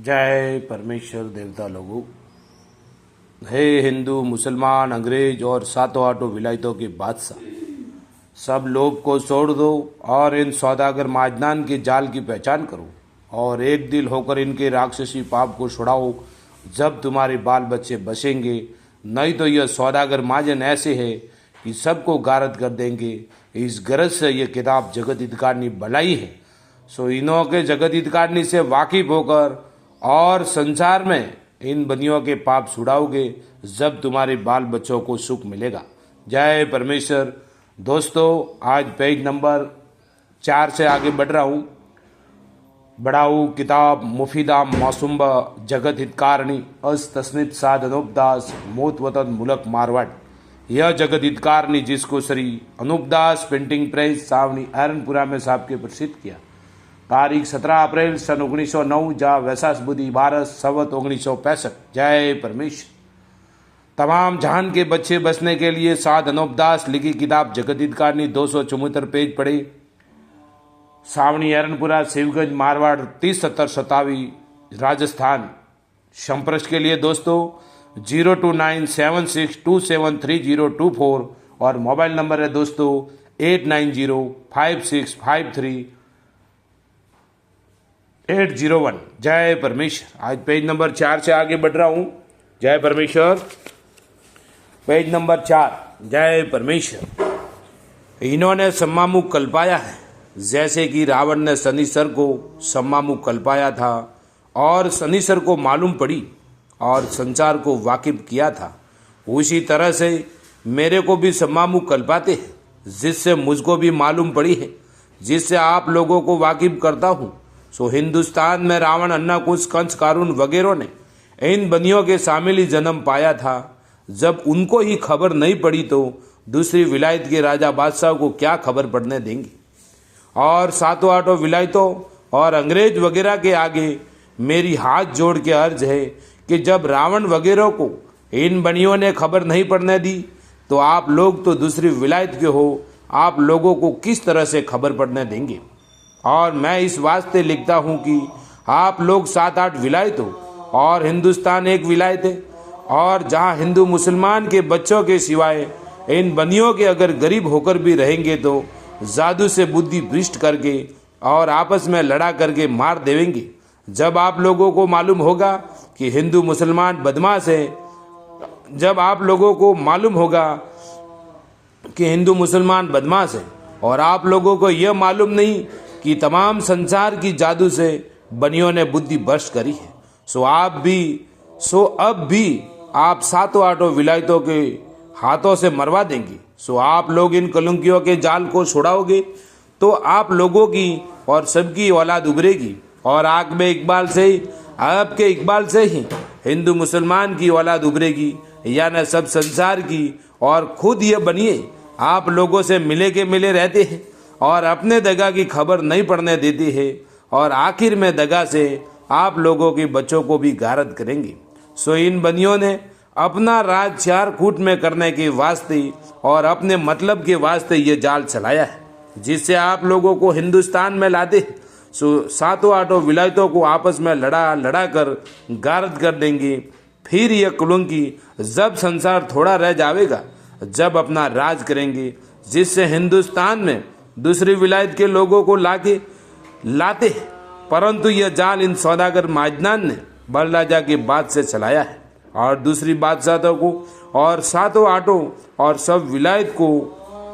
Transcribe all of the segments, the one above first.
जय परमेश्वर देवता लोगों। हे हिंदू, मुसलमान, अंग्रेज और सातों आठों विलायतों के बादशाह, सब लोग को छोड़ दो और इन सौदागर माजनान के जाल की पहचान करो और एक दिल होकर इनके राक्षसी पाप को छुड़ाओ। जब तुम्हारे बाल बच्चे बसेंगे, नहीं तो यह सौदागर माजन ऐसे है कि सबको गारद कर देंगे। इस गरज से यह किताब जगत हितकारिणी भलाई है। सो इन्हों के जगत हितकारिणी से वाकिफ होकर और संसार में इन बनियों के पाप छुड़ाओगे, जब तुम्हारे बाल बच्चों को सुख मिलेगा। जय परमेश्वर। दोस्तों, आज पेज नंबर 4 से आगे बढ़ रहा हूँ। बढ़ाऊ किताब मुफीदा मौसुम्बा जगत हितकारिणी अस तस्नित साध अनूपदास मोत वतन मुलक मारवाड़। यह जगत हितकारिणी जिसको श्री अनूपदास प्रिंटिंग प्रेस सावनी एरनपुरा में साहब के प्रसिद्ध किया। तारीख 17 अप्रैल सन 1909 जा वैसाख बुद्धि भारत संवत 1965। जय परमेश्वर। तमाम जहान के बच्चे बसने के लिए साध अनूपदास लिखी किताब जगत हितकारिणी 274 पेज पढ़े। सावनी एरनपुरा शिवगंज मारवाड़ 3070 राजस्थान। संपर्क के लिए दोस्तों 029762733024 और मोबाइल नंबर है दोस्तों 8905635801। जय परमेश्वर। आज पेज नंबर 4 से आगे बढ़ रहा हूँ। जय परमेश्वर। Page number 4। जय परमेश्वर। इन्होंने सम्मामुख कल्पाया है, जैसे कि रावण ने शनिश्चर को सम्मामुख कल्पाया था और शनिश्चर को मालूम पड़ी और संसार को वाकिफ किया था, उसी तरह से मेरे को भी सम्मामुख कल्पाते हैं, जिससे मुझको भी मालूम पड़ी है, जिससे आप लोगों को वाकिफ करता हूँ। सो हिंदुस्तान में रावण, अन्ना, कुश, कंस, कारून वगैरह ने इन बनियों के शामिल ही जन्म पाया था। जब उनको ही खबर नहीं पड़ी तो दूसरी विलायत के राजा बादशाह को क्या खबर पड़ने देंगे। और सातों आठों विलायतों और अंग्रेज वगैरह के आगे मेरी हाथ जोड़ के अर्ज है कि जब रावण वगैरह को इन बनियों ने खबर नहीं पड़ने दी, तो आप लोग तो दूसरी विलायत के हो, आप लोगों को किस तरह से खबर पड़ने देंगे। और मैं इस वास्ते लिखता हूँ कि आप लोग 7-8 विलायत हो और हिंदुस्तान एक विलायत है, और जहाँ हिंदू मुसलमान के बच्चों के सिवाय इन बनियों के अगर गरीब होकर भी रहेंगे तो जादू से बुद्धि भ्रष्ट करके और आपस में लड़ा करके मार देवेंगे। जब आप लोगों को मालूम होगा कि हिंदू मुसलमान बदमाश है, जब आप लोगों को मालूम होगा कि हिंदू मुसलमान बदमाश है और आप लोगों को यह मालूम नहीं कि तमाम संसार की जादू से बनियों ने बुद्धि भ्रष्ट करी है, सो अब भी आप सातों आठों विलायतों के हाथों से मरवा देंगे। सो आप लोग इन कलंकियों के जाल को छुड़ाओगे तो आप लोगों की और सबकी औलाद उभरेगी, और आग में इकबाल से ही, आपके इकबाल से ही हिंदू मुसलमान की औलाद उभरेगी, यानी सब संसार की। और खुद ये बनिए आप लोगों से मिले के मिले रहते हैं और अपने दगा की खबर नहीं पड़ने देती है, और आखिर में दगा से आप लोगों के बच्चों को भी गारद करेंगे। सो इन बनियों ने अपना राज 4 फुट में करने के वास्ते और अपने मतलब के वास्ते ये जाल चलाया है, जिससे आप लोगों को हिंदुस्तान में लाते। सो सातों आठों विलायतों को आपस में लड़ा कर गारद कर देंगे। फिर ये कुलंकी जब संसार थोड़ा रह जाएगा, जब अपना राज करेंगे, जिससे हिंदुस्तान में दूसरी विलायत के लोगों को लाते। परंतु यह जाल इन सौदागर माजनान ने बलराजा के बाद से चलाया है, और दूसरी बादशाहों को और सातों आठों और सब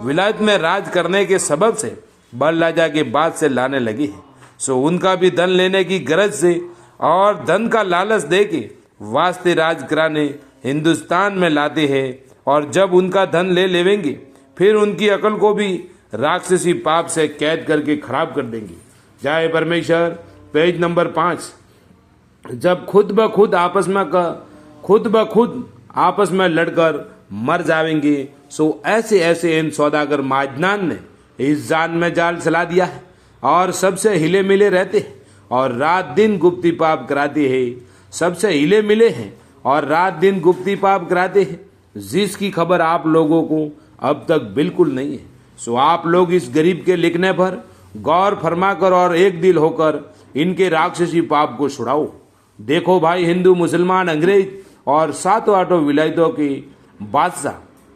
विलायत में राज करने के सबब से बलराजा के बाद से लाने लगी है। सो उनका भी धन लेने की गरज से और धन का लालच दे के वास्ते राज कराने हिंदुस्तान में लाते हैं, और जब उनका धन ले लेवेंगे फिर उनकी अकल को भी राक्षसी पाप से कैद करके खराब कर देंगे। जय परमेश्वर। Page number 5। जब खुद ब खुद आपस में लड़कर मर जाएंगे, सो ऐसे इन सौदागर माजनान ने इस जान में जाल चला दिया है और सबसे हिले मिले रहते हैं और रात दिन गुप्ती पाप कराते हैं। सबसे हिले मिले हैं और रात दिन गुप्ती पाप कराते हैं, जिसकी खबर आप लोगों को अब तक बिल्कुल नहीं है। सो आप लोग इस गरीब के लिखने पर गौर फरमा कर और एक दिल होकर इनके राक्षसी पाप को छुड़ाओ। देखो भाई, हिंदू, मुसलमान, अंग्रेज और सातों आठों विलायतों के बादशाह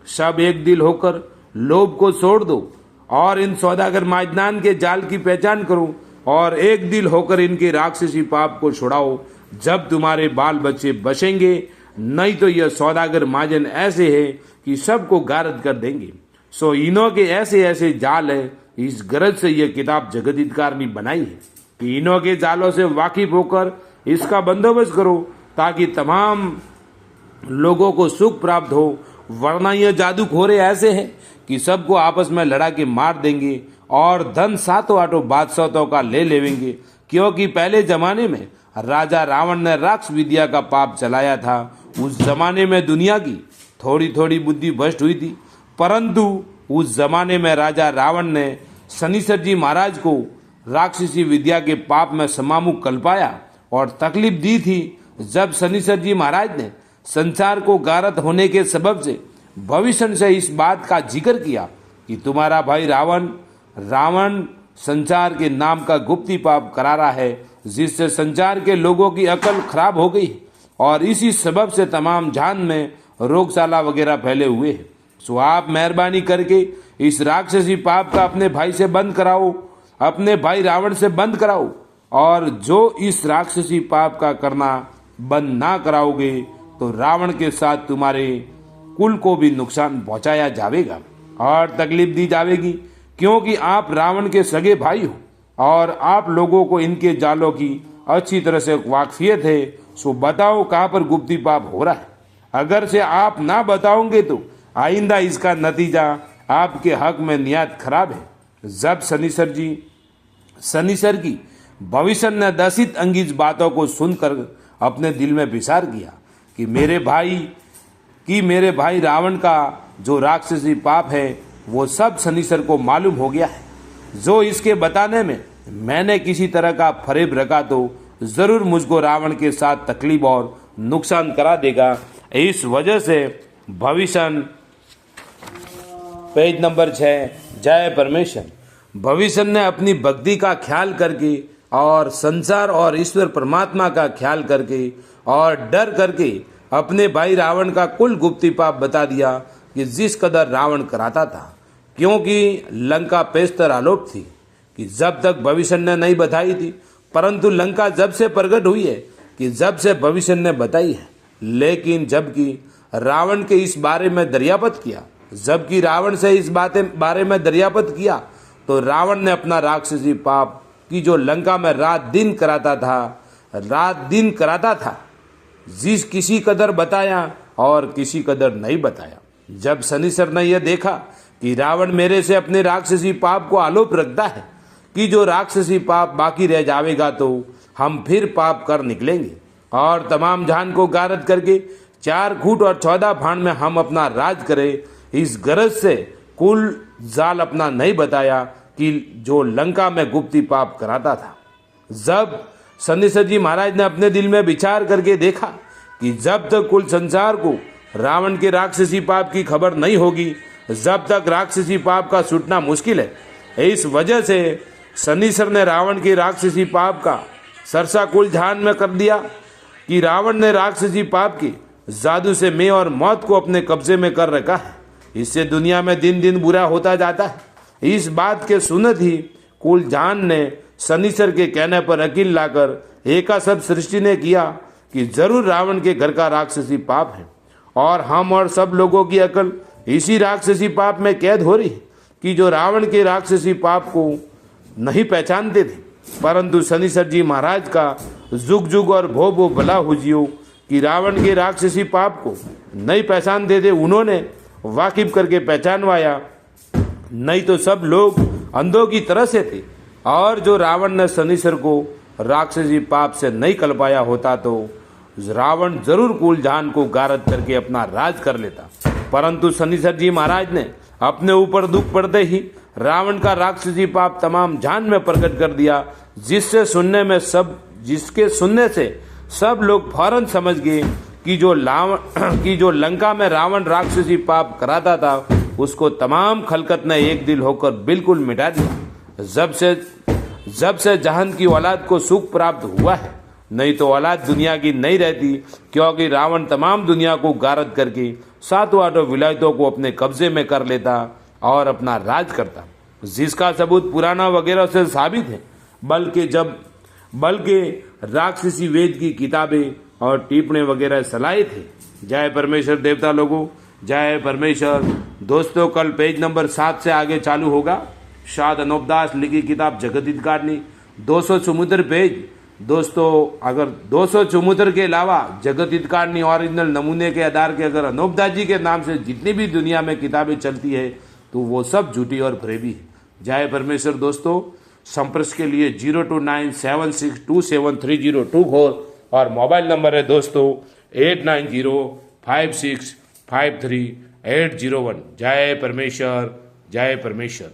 सब एक दिल होकर लोभ को छोड़ दो और इन सौदागर माजनान के जाल की पहचान करो और एक दिल होकर इनके राक्षसी पाप को छुड़ाओ। जब तुम्हारे बाल बच्चे बचेंगे, नहीं तो यह सौदागर माजन ऐसे है कि सबको गारद कर देंगे। सो इनों के ऐसे ऐसे जाल है। इस गरज से यह किताब जगदीतकार ने बनाई है कि इनों के जालों से वाकिफ होकर इसका बंदोबस्त करो ताकि तमाम लोगों को सुख प्राप्त हो। वरना यह जादूखोरे ऐसे हैं कि सबको आपस में लड़ा के मार देंगे और धन सातों आठों बादशाहों का ले लेंगे। क्योंकि पहले जमाने में राजा रावण ने राक्ष विद्या का पाप चलाया था। उस जमाने में दुनिया की थोड़ी थोड़ी बुद्धि भ्रष्ट हुई थी, परंतु उस जमाने में राजा रावण ने शनिश्चर जी महाराज को राक्षसी विद्या के पाप में समामुख कल्पाया और तकलीफ दी थी। जब शनिश्चर जी महाराज ने संसार को गारत होने के सबब से भविष्य से इस बात का जिक्र किया कि तुम्हारा भाई रावण संसार के नाम का गुप्ती पाप करा रहा है, जिससे संसार के लोगों की अकल खराब हो गई और इसी सबब से तमाम जहान में रोगशाला वगैरह फैले हुए हैं। सो आप मेहरबानी करके इस राक्षसी पाप का अपने भाई से बंद कराओ, अपने भाई रावण से बंद कराओ। और जो इस राक्षसी पाप का करना बंद ना कराओगे तो रावण के साथ तुम्हारे कुल को भी नुकसान पहुंचाया जाएगा और तकलीफ दी जाएगी, क्योंकि आप रावण के सगे भाई हो और आप लोगों को इनके जालों की अच्छी तरह से वाकफियत है। सो बताओ कहाँ पर गुप्ती पाप हो रहा है। अगर से आप ना बताओगे तो आइंदा इसका नतीजा आपके हक में निहायत खराब है। जब शनिश्चर की भविष्य ने दसित अंगिज बातों को सुनकर अपने दिल में विचार किया कि मेरे भाई रावण का जो राक्षसी पाप है वो सब शनिश्चर को मालूम हो गया है। जो इसके बताने में मैंने किसी तरह का फरेब रखा तो जरूर मुझको रावण के साथ तकलीफ और नुकसान करा देगा। इस वजह से भविष्य, पेज नंबर 6, जय परमेश्वर। भविष्य ने अपनी भक्ति का ख्याल करके और संसार और ईश्वर परमात्मा का ख्याल करके और डर करके अपने भाई रावण का कुल गुप्ती पाप बता दिया कि जिस कदर रावण कराता था। क्योंकि लंका पेस्तर आलोप थी कि जब तक भविष्य ने नहीं बताई थी, परंतु लंका जब से प्रकट हुई है कि जब से भविष्य ने बताई है। लेकिन जबकि रावण के इस बारे में दरियापत किया, जबकि रावण से इस बारे में दरियापत किया तो रावण ने अपना राक्षसी पाप की जो लंका में रात दिन कराता था जिस किसी कदर बताया और किसी कदर नहीं बताया। जब शनिश्चर ने यह देखा कि रावण मेरे से अपने राक्षसी पाप को आलोप रखता है कि जो राक्षसी पाप बाकी रह जाएगा तो हम फिर पाप कर निकलेंगे और तमाम जहान को गारद करके 4 फुट और 14 फांड में हम अपना राज करें, इस गरज से कुल जाल अपना नहीं बताया कि जो लंका में गुप्ती पाप कराता था। जब शनिश्चर जी महाराज ने अपने दिल में विचार करके देखा कि जब तक कुल संसार को रावण के राक्षसी पाप की खबर नहीं होगी, जब तक राक्षसी पाप का छूटना मुश्किल है। इस वजह से शनिश्चर ने रावण के राक्षसी पाप का सरसा कुल जहान में कर दिया कि रावण ने राक्षसी पाप की जादू से मैं और मौत को अपने कब्जे में कर रखा है। इससे दुनिया में दिन दिन बुरा होता जाता है। इस बात के सुनत ही कुल जहान ने शनिश्चर के कहने पर अकील लाकर एका सब सृष्टि ने किया कि जरूर रावण के घर का राक्षसी पाप है और हम और सब लोगों की अकल इसी राक्षसी पाप में कैद हो रही कि जो रावण के राक्षसी पाप को नहीं पहचानते थे, परंतु शनिश्चर जी महाराज का जुग जुग और भो भो भला हो जियो कि रावण के राक्षसी पाप को नहीं पहचानते थे, उन्होंने वाकिफ करके पहचानवाया। नहीं तो सब लोग अंधों की तरह से थे और जो रावण ने शनिश्चर को राक्षसी पाप से नहीं कल्पाया होता तो रावण जरूर कुल जहान को गारद करके अपना राज कर लेता। परंतु शनिश्चर जी महाराज ने अपने ऊपर दुख पड़ते ही रावण का राक्षसी पाप तमाम जहान में प्रकट कर दिया, जिसके सुनने से सब लोग फौरन समझ गए कि जो लंका में रावण राक्षसी पाप कराता था उसको तमाम खलकत ने एक दिल होकर बिल्कुल मिटा दिया। जब से जहान की औलाद को सुख प्राप्त हुआ है, नहीं तो औलाद दुनिया की नहीं रहती, क्योंकि रावण तमाम दुनिया को गारद करके सातों आठों विलायतों को अपने कब्जे में कर लेता और अपना राज करता, जिसका सबूत पुराना वगैरह से साबित है। बल्कि राक्षसी वेद की किताबें और टिप्पणी वगैरह सलाहे थे। जय परमेश्वर देवता लोगों, जय परमेश्वर। दोस्तों कल पेज नंबर 7 से आगे चालू होगा। शाद अनोपदास लिखी किताब जगत हितकारिणी 274 पेज। दोस्तों अगर 274 के अलावा जगत हितकारिणी ओरिजिनल नमूने के आधार के अगर अनोपदास जी के नाम से जितनी भी दुनिया में किताबें चलती है तो वो सब झूठी और फरेबी है। जय परमेश्वर। दोस्तों संपर्क के लिए 02976273024 और मोबाइल नंबर है दोस्तों 8905653801। जय परमेश्वर, जय परमेश्वर।